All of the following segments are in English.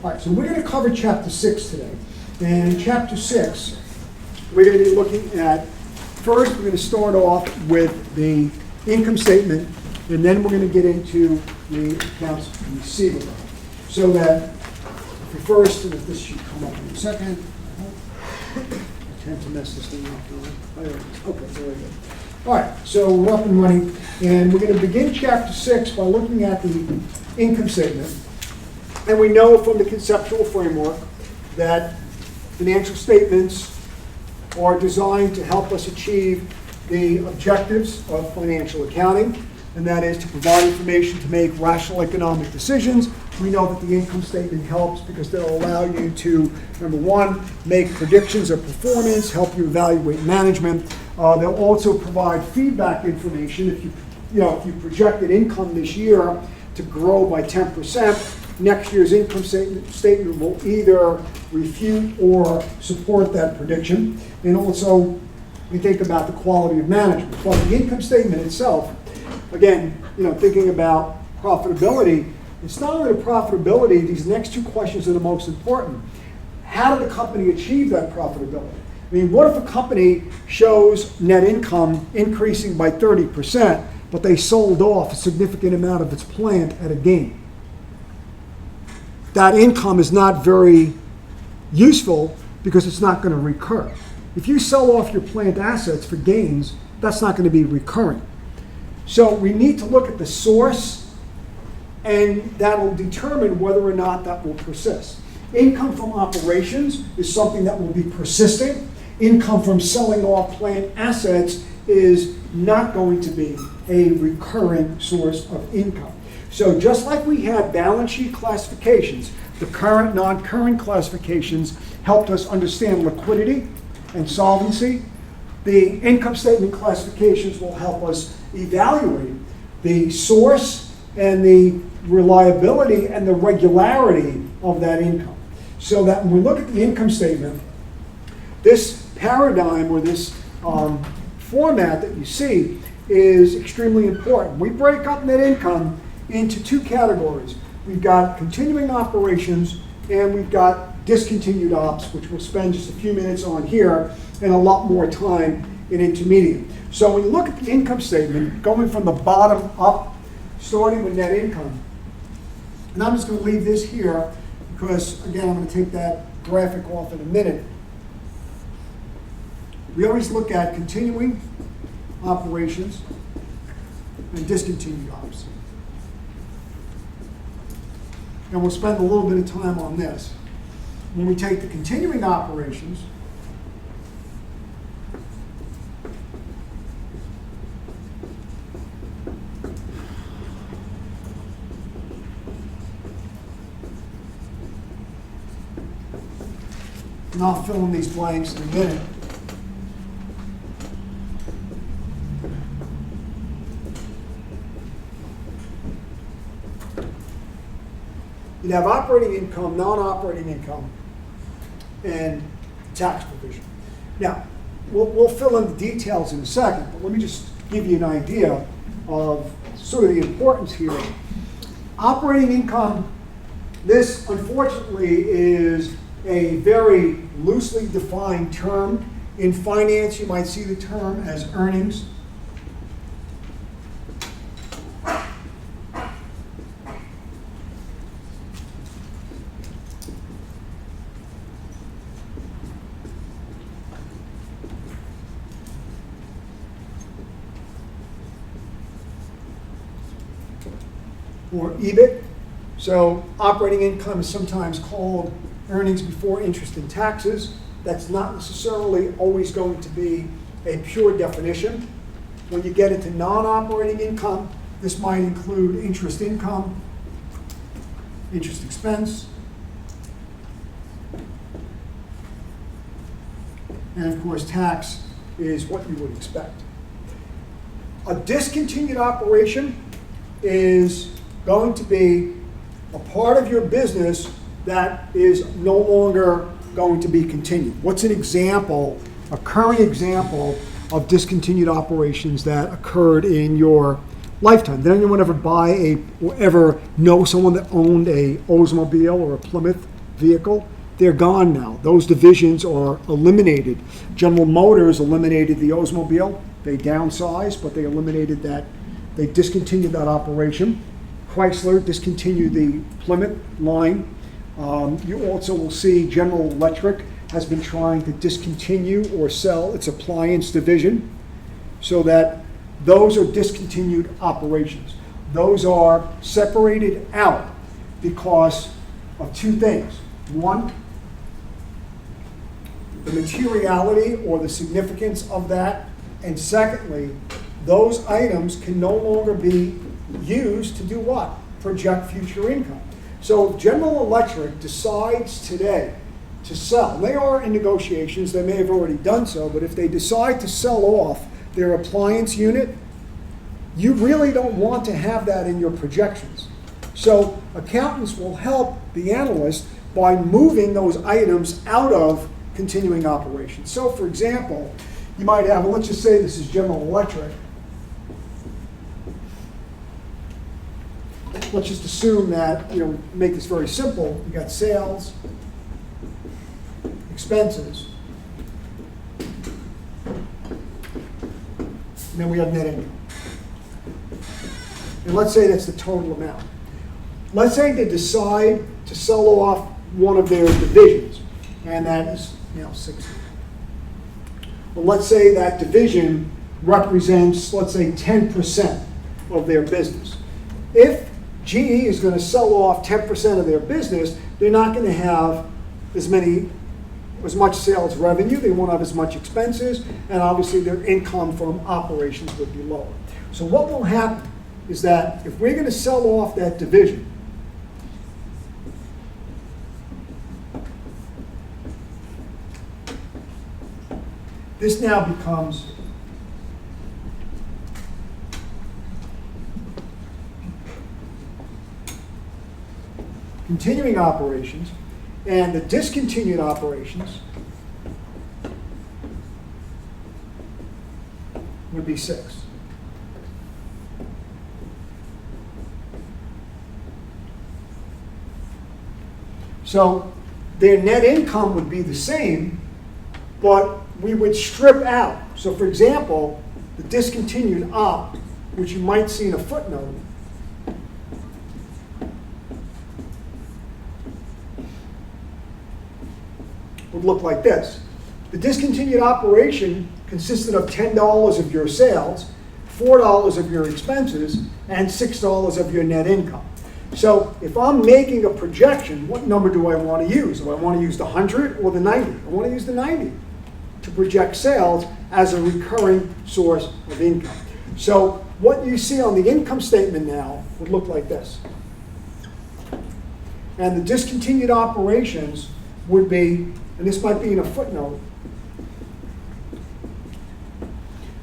All right, so we're going to cover Chapter 6 today. And in Chapter 6, we're going to be looking at, first we're going to start off with the income statement, and then we're going to get into the accounts receivable. So that, first, and if this should come up in a second, I tend to mess this thing up. Okay, very good. All right, so we're up and running, and we're going to begin Chapter 6 by looking at the income statement. And we know from the conceptual framework that financial statements are designed to help us achieve the objectives of financial accounting, and that is to provide information to make rational economic decisions. We know that the income statement helps because they'll allow you to, number one, make predictions of performance, help you evaluate management. They'll also provide feedback information. If you projected income this year to grow by 10%, next year's income statement will either refute or support that prediction. And also, we think about the quality of management. But the income statement itself, again, thinking about profitability, it's not only the profitability, these next two questions are the most important. How did the company achieve that profitability? I mean, what if a company shows net income increasing by 30%, but they sold off a significant amount of its plant at a gain? That income is not very useful because it's not going to recur. If you sell off your plant assets for gains, that's not going to be recurring. So we need to look at the source, and that'll determine whether or not that will persist. Income from operations is something that will be persistent. Income from selling off plant assets is not going to be a recurring source of income. So just like we had balance sheet classifications, the current, non-current classifications helped us understand liquidity and solvency. The income statement classifications will help us evaluate the source and the reliability and the regularity of that income. So that when we look at the income statement, this paradigm or this format that you see is extremely important. We break up net income into two categories. We've got continuing operations and we've got discontinued ops, which we'll spend just a few minutes on here and a lot more time in intermediate. So when you look at the income statement, going from the bottom up, starting with net income, and I'm just going to leave this here because, again, I'm going to take that graphic off in a minute. We always look at continuing operations and discontinued ops. And we'll spend a little bit of time on this. When we take the continuing operations, and I'll fill in these blanks in a minute. You have operating income, non-operating income, and tax provision. Now, we'll fill in the details in a second, but let me just give you an idea of sort of the importance here. Operating income, this unfortunately is a very loosely defined term. In finance, you might see the term as earnings. Or EBIT. So operating income is sometimes called earnings before interest and taxes. That's not necessarily always going to be a pure definition. When you get into non-operating income, this might include interest income, interest expense, and of course tax is what you would expect. A discontinued operation is going to be a part of your business that is no longer going to be continued. What's an example, a current example of discontinued operations that occurred in your lifetime. Did anyone ever buy or ever know someone that owned a Oldsmobile or a Plymouth vehicle? They're gone now. Those divisions are eliminated. General Motors eliminated the Oldsmobile. They downsized, but they eliminated that. They discontinued that operation. Chrysler discontinued the Plymouth line. You also will see General Electric has been trying to discontinue or sell its appliance division, so that those are discontinued operations. Those are separated out because of two things. One, the materiality or the significance of that, and secondly, those items can no longer be used to do what? Project future income. So if General Electric decides today to sell, they are in negotiations, they may have already done so, but if they decide to sell off their appliance unit, you really don't want to have that in your projections. So accountants will help the analyst by moving those items out of continuing operations. So for example, you might have, well, let's just say this is General Electric. Let's just assume that, make this very simple. You got sales, expenses, and then we have net income. And let's say that's the total amount. Let's say they decide to sell off one of their divisions, and that is 60. Well, let's say that division represents, let's say, 10% of their business. If GE is going to sell off 10% of their business, they're not going to have as much sales revenue, they won't have as much expenses, and obviously their income from operations would be lower. So what will happen is that if we're going to sell off that division, this now becomes continuing operations, and the discontinued operations would be 6. So their net income would be the same, but we would strip out. So for example, the discontinued op, which you might see in a footnote, would look like this. The discontinued operation consisted of $10 of your sales, $4 of your expenses, and $6 of your net income. So if I'm making a projection, what number do I want to use? Do I want to use the 100 or the 90? I want to use the 90 to project sales as a recurring source of income. So what you see on the income statement now would look like this. And the discontinued operations would be, and this might be in a footnote,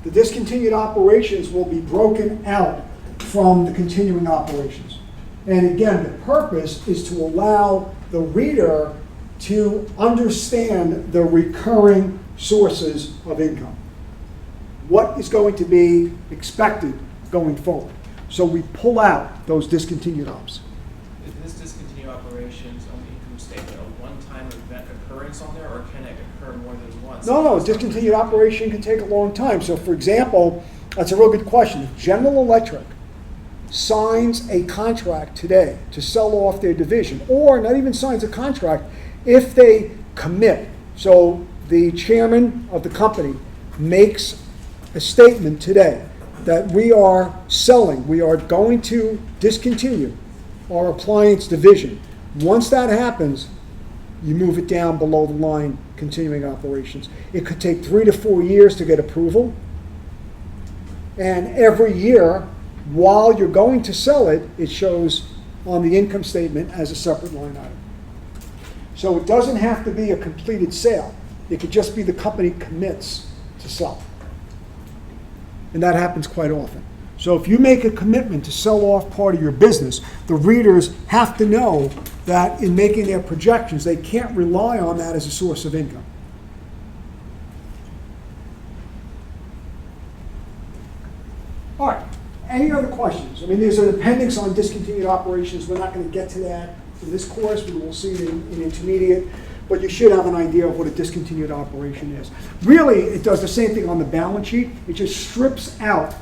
the discontinued operations will be broken out from the continuing operations. And again, the purpose is to allow the reader to understand the recurring sources of income. What is going to be expected going forward? So we pull out those discontinued ops. Is this discontinued operations on the income statement a one-time event occurrence on there, or can it occur more than once? No, discontinued operation can take a long time. So for example, that's a real good question. If General Electric signs a contract today to sell off their division, or not even signs a contract, if they commit, so the chairman of the company makes a statement today that we are selling, we are going to discontinue our appliance division. Once that happens, you move it down below the line, continuing operations. It could take 3 to 4 years to get approval, and every year, while you're going to sell it, it shows on the income statement as a separate line item. So it doesn't have to be a completed sale. It could just be the company commits to sell. And that happens quite often. So if you make a commitment to sell off part of your business, the readers have to know that in making their projections, they can't rely on that as a source of income. All right. Any other questions? I mean, there's an appendix on discontinued operations. We're not going to get to that in this course. We will see it in intermediate. But you should have an idea of what a discontinued operation is. Really, it does the same thing on the balance sheet. It just strips out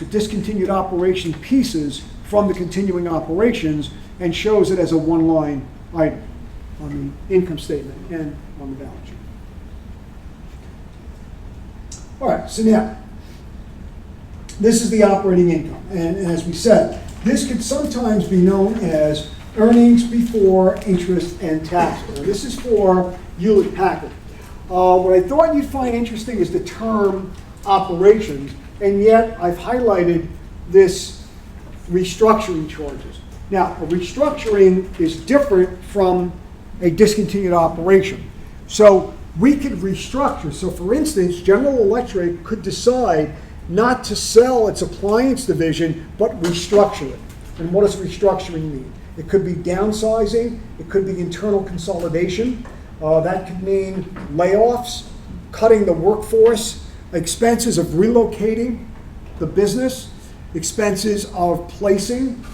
the discontinued operation pieces from the continuing operations and shows it as a one-line item on the income statement and on the balance sheet. All right, so now, this is the operating income. And as we said, this could sometimes be known as earnings before interest and taxes. Now, this is for Hewlett-Packard. What I thought you'd find interesting is the term operations, and yet I've highlighted this restructuring charges. Now, a restructuring is different from a discontinued operation. So we could restructure. So for instance, General Electric could decide not to sell its appliance division, but restructure it. And what does restructuring mean? It could be downsizing, it could be internal consolidation, that could mean layoffs, cutting the workforce, expenses of relocating the business, expenses of placing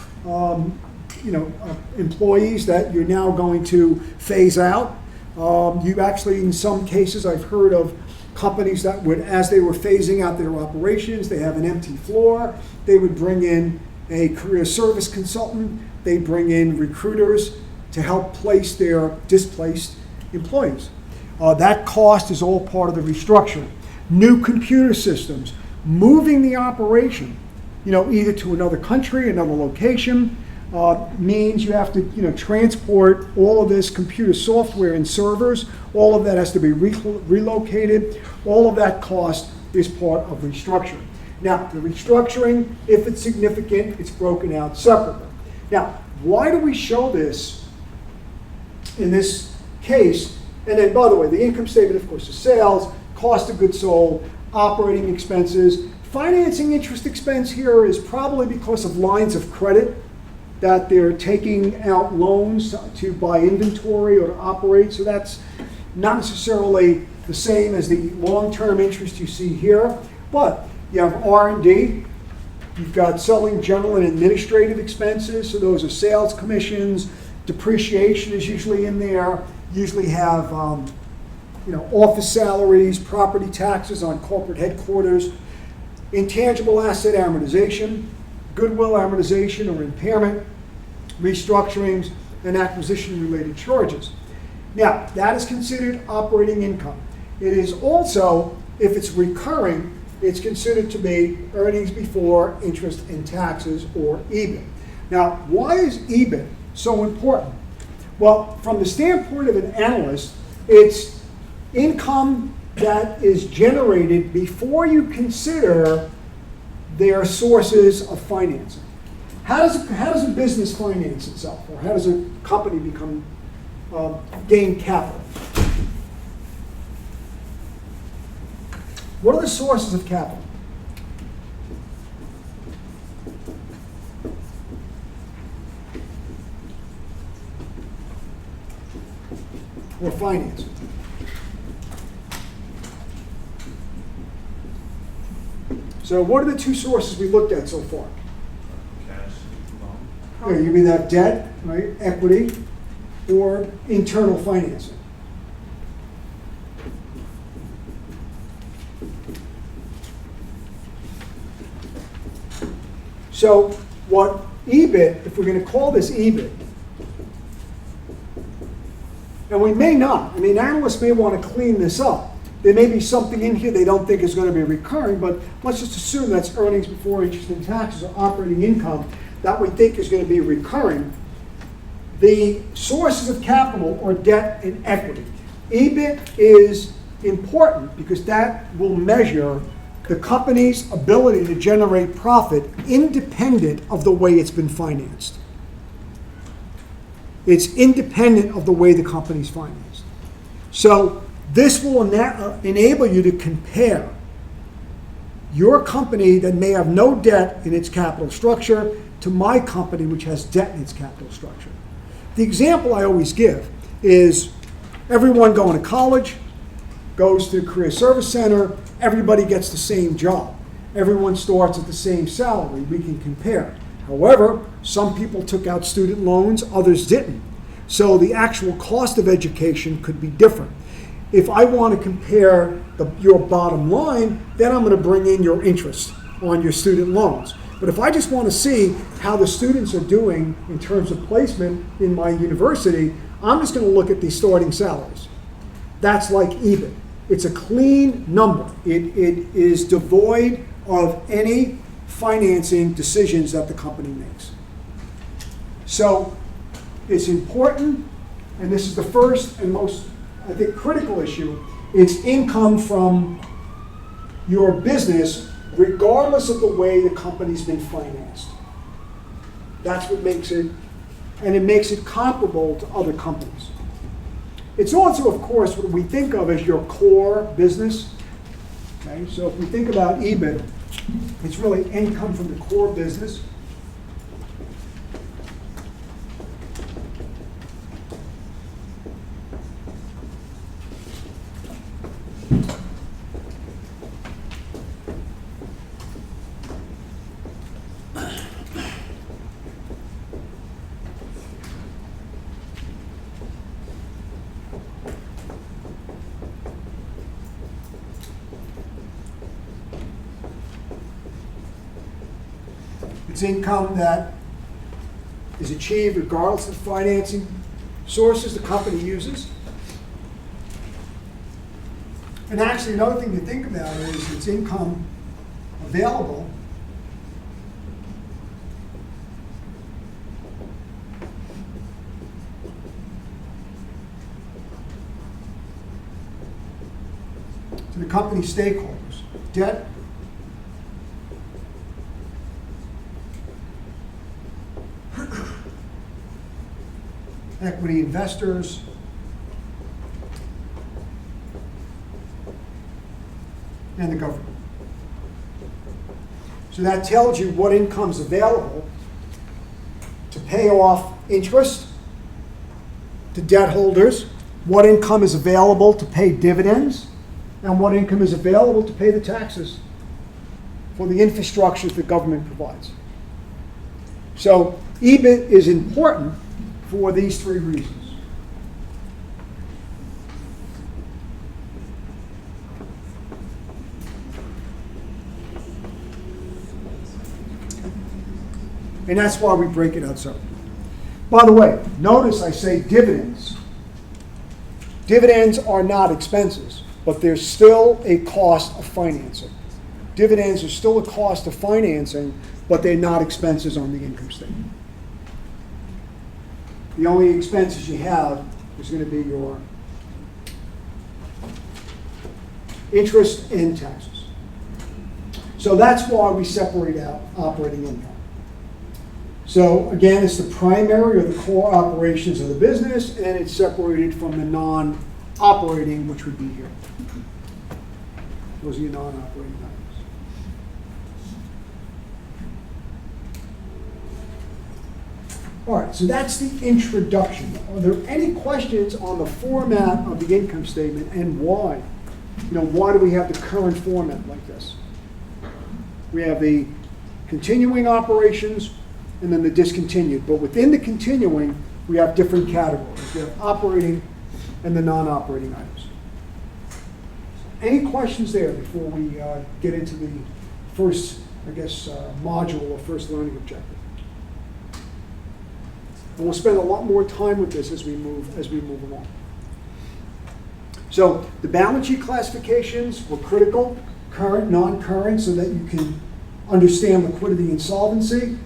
employees that you're now going to phase out. You actually, in some cases, I've heard of companies that would, as they were phasing out their operations, they have an empty floor, they would bring in a career service consultant, they bring in recruiters to help place their displaced employees. That cost is all part of the restructuring. New computer systems, moving the operation, either to another country, another location, means you have to, transport all of this computer software and servers. All of that has to be relocated. All of that cost is part of restructuring. Now, the restructuring, if it's significant, it's broken out separately. Now, why do we show this in this case? And then, by the way, the income statement, of course, is sales, cost of goods sold, operating expenses. Financing interest expense here is probably because of lines of credit that they're taking out loans to buy inventory or to operate. So that's not necessarily the same as the long-term interest you see here. But you have R&D. You've got selling, general, and administrative expenses. So those are sales commissions. Depreciation is usually in there. Usually have office salaries, property taxes on corporate headquarters, intangible asset amortization, goodwill amortization or impairment, restructurings, and acquisition-related charges. Now, that is considered operating income. It is also, if it's recurring, it's considered to be earnings before interest and taxes, or EBIT. Now, why is EBIT so important? Well, from the standpoint of an analyst, it's income that is generated before you consider their sources of financing. How does a business finance itself, or how does a company gain capital? What are the sources of capital? Or financing? So what are the two sources we looked at so far? Cash, loan. Yeah, you either have debt, right, equity, or internal financing. So what EBIT, if we're going to call this EBIT, and we may not, analysts may want to clean this up. There may be something in here they don't think is going to be recurring, but let's just assume that's earnings before interest and taxes or operating income that we think is going to be recurring. The sources of capital are debt and equity. EBIT is important because that will measure the company's ability to generate profit independent of the way it's been financed. It's independent of the way the company's financed. So this will enable you to compare your company that may have no debt in its capital structure to my company which has debt in its capital structure. The example I always give is everyone going to college, goes to a career service center, everybody gets the same job. everyone starts at the same salary. We can compare. However, some people took out student loans, others didn't. So the actual cost of education could be different. If I want to compare your bottom line, then I'm going to bring in your interest on your student loans. But if I just want to see how the students are doing in terms of placement in my university, I'm just going to look at the starting salaries. That's like EBIT. It's a clean number. It is devoid of any financing decisions that the company makes. So it's important, and this is the first and most, I think, critical issue. It's income from your business regardless of the way the company's been financed. That's what makes it, and it makes it comparable to other companies. It's also, of course, what we think of as your core business. Okay, so if we think about EBIT, it's really income from the core business. It's income that is achieved regardless of financing sources the company uses. And actually, another thing to think about is it's income available to the company stakeholders. Debt, equity investors, and the government. So that tells you what income's available to pay off interest to debt holders, what income is available to pay dividends, and what income is available to pay the taxes for the infrastructure the government provides. So EBIT is important for these three reasons. And that's why we break it out separately. By the way, notice I say dividends. Dividends are not expenses, but there's still a cost of financing. Dividends are still a cost of financing, but they're not expenses on the income statement. The only expenses you have is going to be your interest and taxes. So that's why we separate out operating income. So again, it's the primary or the core operations of the business, and it's separated from the non-operating, which would be here. Those are your non-operating items. All right, so that's the introduction. Are there any questions on the format of the income statement and why? Why do we have the current format like this? We have the continuing operations and then the discontinued. But within the continuing, we have different categories. We have operating and the non-operating items. Any questions there before we get into the first, module or first learning objective? And we'll spend a lot more time with this as we move along. So the balance sheet classifications were critical, current, non-current, so that you can understand liquidity and solvency.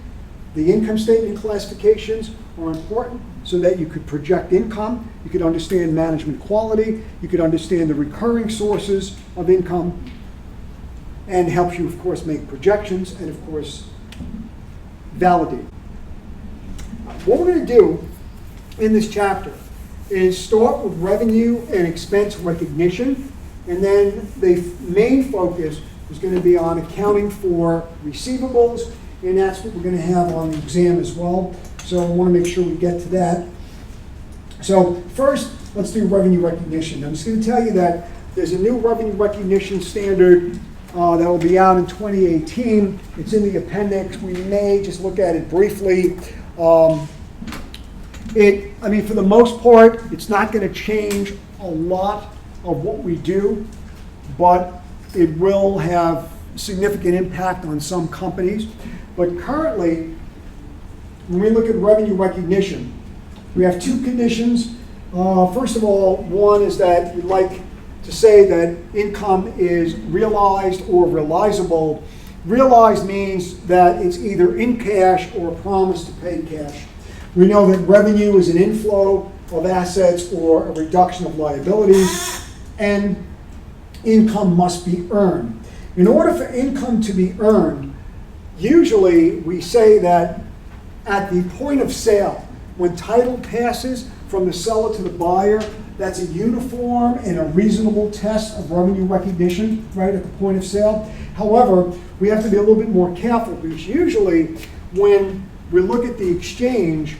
The income statement classifications are important so that you could project income, you could understand management quality, you could understand the recurring sources of income, and helps you, of course, make projections and, of course, validate. What we're going to do in this chapter is start with revenue and expense recognition, and then the main focus is going to be on accounting for receivables, and that's what we're going to have on the exam as well. So I want to make sure we get to that. So first, let's do revenue recognition. I'm just going to tell you that there's a new revenue recognition standard that will be out in 2018. It's in the appendix. We may just look at it briefly. I mean, for the most part, it's not going to change a lot of what we do, but it will have significant impact on some companies. But currently, when we look at revenue recognition, we have two conditions. First of all, one is that we'd like to say that income is realized or realizable. Realized means that it's either in cash or a promise to pay cash. We know that revenue is an inflow of assets or a reduction of liabilities, and income must be earned. In order for income to be earned, usually we say that at the point of sale, when title passes from the seller to the buyer, that's a uniform and a reasonable test of revenue recognition, right, at the point of sale. However, we have to be a little bit more careful, because usually when we look at the exchange,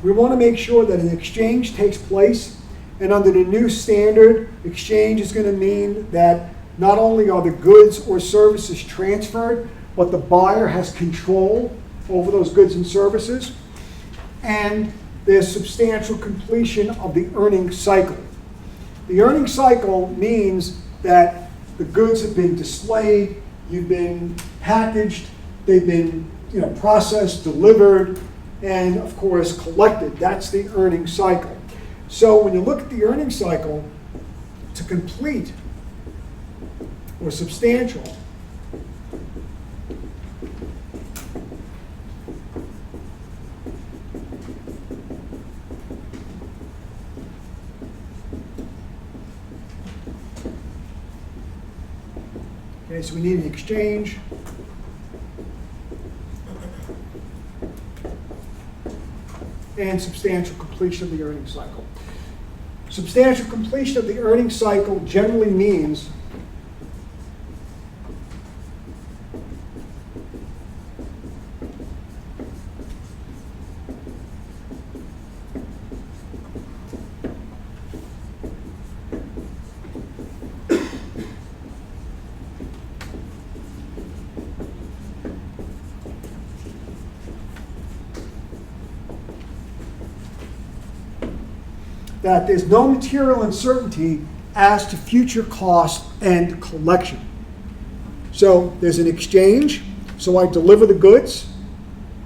we want to make sure that an exchange takes place. And under the new standard, exchange is going to mean that not only are the goods or services transferred, but the buyer has control over those goods and services. And there's substantial completion of the earning cycle. The earning cycle means that the goods have been displayed, you've been packaged, they've been processed, delivered, and of course collected. That's the earning cycle. So when you look at the earning cycle, to complete or substantial, okay, so we need an exchange. And substantial completion of the earning cycle. Substantial completion of the earning cycle generally means that there's no material uncertainty as to future cost and collection. So there's an exchange, so I deliver the goods,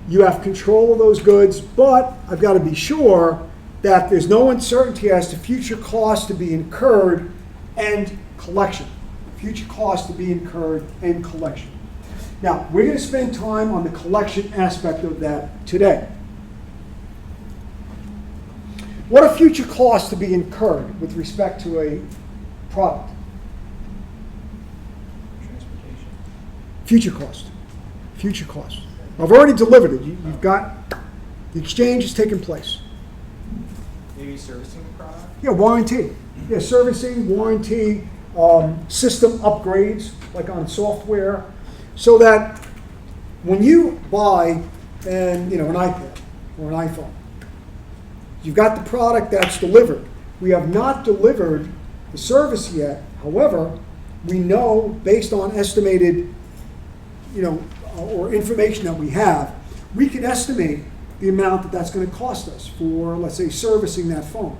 you have control of those goods, but I've got to be sure that there's no uncertainty as to future costs to be incurred and collection. Future costs to be incurred and collection. Now, we're going to spend time on the collection aspect of that today. What are future costs to be incurred with respect to a product? Transportation. Future cost. Future cost. I've already delivered it. You've got, the exchange has taken place. Maybe servicing the product? Yeah, warranty. Yeah, servicing, warranty, system upgrades, like on software, so that when you buy an iPad or an iPhone, you've got the product that's delivered. We have not delivered the service yet. However, we know based on estimated, or information that we have, we can estimate the amount that that's going to cost us for, let's say, servicing that phone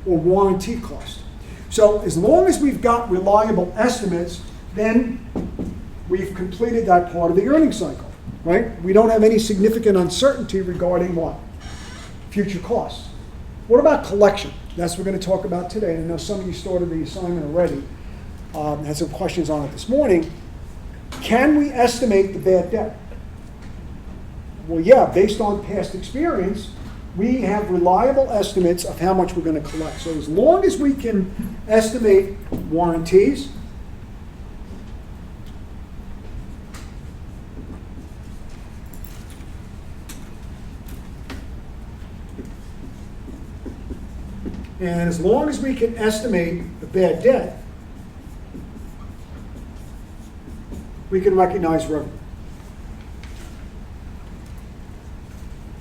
or warranty cost. So as long as we've got reliable estimates, then we've completed that part of the earning cycle, right? We don't have any significant uncertainty regarding what? Future costs. What about collection? That's what we're going to talk about today. And I know some of you started the assignment already. Had some questions on it this morning. Can we estimate the bad debt? Well, yeah, based on past experience, we have reliable estimates of how much we're going to collect. So as long as we can estimate warranties, and as long as we can estimate the bad debt, we can recognize revenue.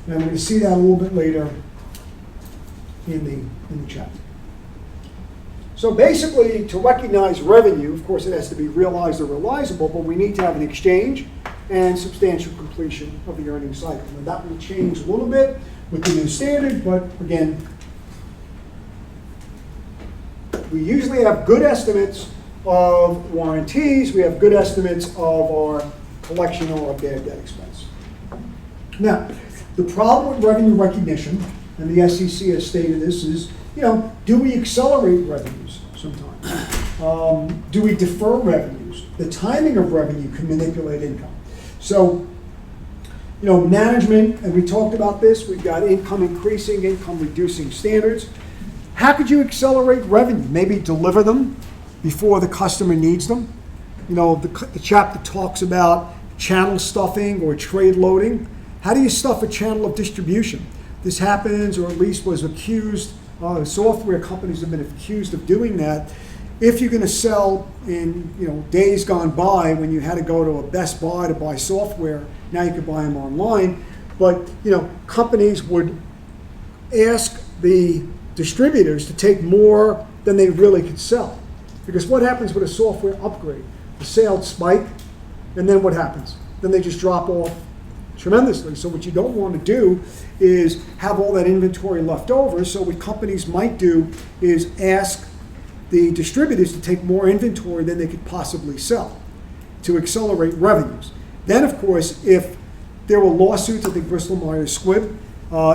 And we're going to see that a little bit later in the chapter. So basically, to recognize revenue, of course, it has to be realized or realizable, but we need to have an exchange and substantial completion of the earnings cycle. And that will change a little bit with the new standard, but again, we usually have good estimates of warranties, we have good estimates of our collection or our bad debt expense. Now, the problem with revenue recognition, and the SEC has stated this, is, do we accelerate revenues sometimes? Do we defer revenues? The timing of revenue can manipulate income. So, management, and we talked about this, we've got income increasing, income reducing standards. How could you accelerate revenue? Maybe deliver them before the customer needs them. The chapter talks about channel stuffing or trade loading. How do you stuff a channel of distribution? This happens, or at least was accused, software companies have been accused of doing that. If you're going to sell in days gone by when you had to go to a Best Buy to buy software, now you can buy them online. But companies would ask the distributors to take more than they really could sell. Because what happens with a software upgrade? The sales spike, and then what happens? Then they just drop off tremendously. So what you don't want to do is have all that inventory left over. So what companies might do is ask the distributors to take more inventory than they could possibly sell to accelerate revenues. Then, of course, if there were lawsuits, I think Bristol-Myers Squibb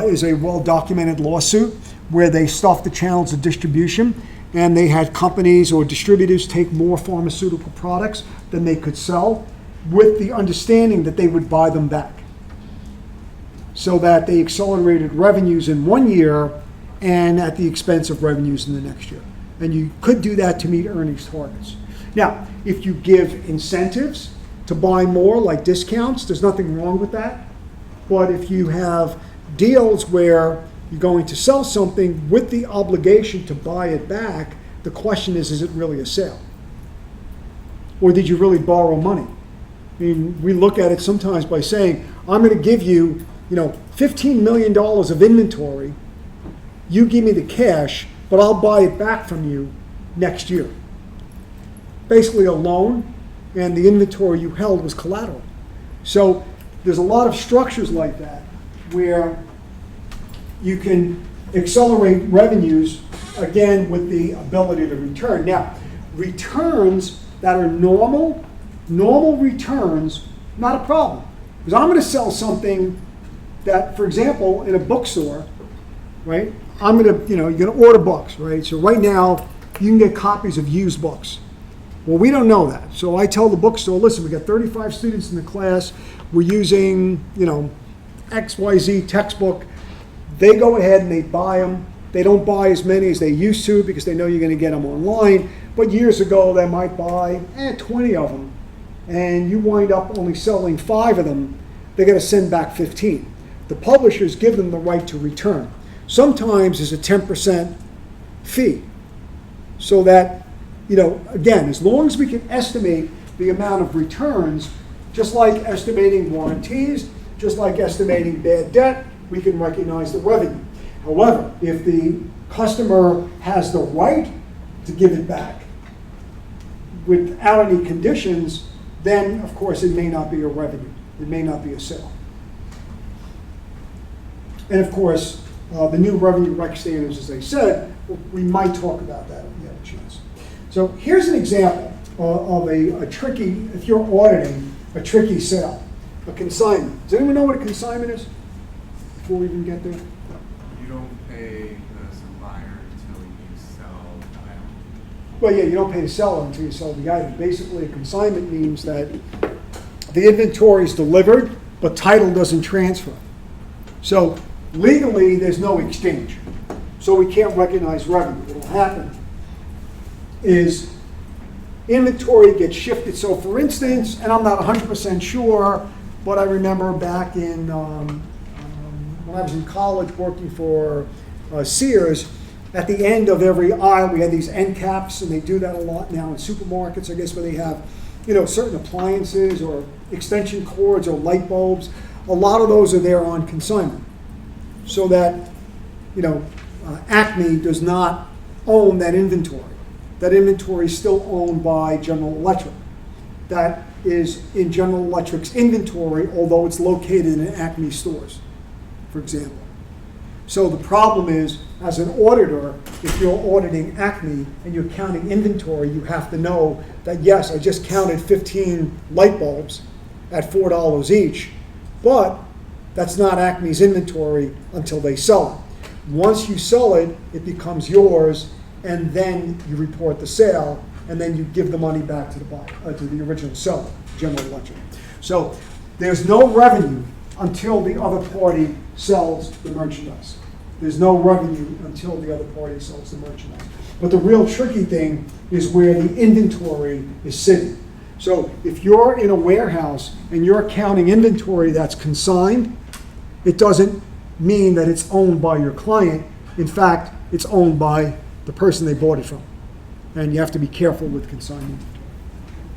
is a well-documented lawsuit where they stuffed the channels of distribution and they had companies or distributors take more pharmaceutical products than they could sell with the understanding that they would buy them back. So that they accelerated revenues in one year and at the expense of revenues in the next year. And you could do that to meet earnings targets. Now, if you give incentives to buy more, like discounts, there's nothing wrong with that. But if you have deals where you're going to sell something with the obligation to buy it back, the question is it really a sale? Or did you really borrow money? I mean, we look at it sometimes by saying, I'm going to give you, $15 million of inventory. You give me the cash, but I'll buy it back from you next year. Basically a loan, and the inventory you held was collateral. So there's a lot of structures like that where you can accelerate revenues, again, with the ability to return. Now, returns that are normal returns, not a problem. Because I'm going to sell something that, for example, in a bookstore, right? I'm going to, you're going to order books, right? So right now, you can get copies of used books. Well, we don't know that. So I tell the bookstore, listen, we got 35 students in the class. We're using, XYZ textbook. They go ahead and they buy them. They don't buy as many as they used to because they know you're going to get them online. But years ago, they might buy 20 of them. And you wind up only selling 5 of them. They're going to send back 15. The publishers give them the right to return. Sometimes there's a 10% fee. So that, again, as long as we can estimate the amount of returns, just like estimating warranties, just like estimating bad debt, we can recognize the revenue. However, if the customer has the right to give it back without any conditions, then, of course, it may not be a revenue. It may not be a sale. And, of course, the new revenue rec standards, as I said, we might talk about that if we have a chance. So here's an example of a tricky, if you're auditing, a tricky sale, a consignment. Does anyone know what a consignment is before we even get there? You don't pay the supplier until you sell the item. Well, yeah, you don't pay the seller until you sell the item. Basically, a consignment means that the inventory is delivered, but title doesn't transfer. So legally, there's no exchange. So we can't recognize revenue. What will happen is inventory gets shifted. So for instance, and I'm not 100% sure, but I remember back in, when I was in college working for Sears, at the end of every aisle, we had these end caps, and they do that a lot now in supermarkets, I guess, where they have, certain appliances or extension cords or light bulbs. A lot of those are there on consignment. So that, Acme does not own that inventory. that inventory is still owned by General Electric. That is in General Electric's inventory, although it's located in Acme stores, for example. So the problem is, as an auditor, if you're auditing Acme and you're counting inventory, you have to know that, yes, I just counted 15 light bulbs at $4 each, but that's not Acme's inventory until they sell it. Once you sell it, it becomes yours, and then you report the sale, and then you give the money back to the buyer, to the original seller, General Electric. So there's no revenue until the other party sells the merchandise. There's no revenue until the other party sells the merchandise. But the real tricky thing is where the inventory is sitting. So if you're in a warehouse and you're counting inventory that's consigned, it doesn't mean that it's owned by your client. In fact, it's owned by the person they bought it from. And you have to be careful with consignment.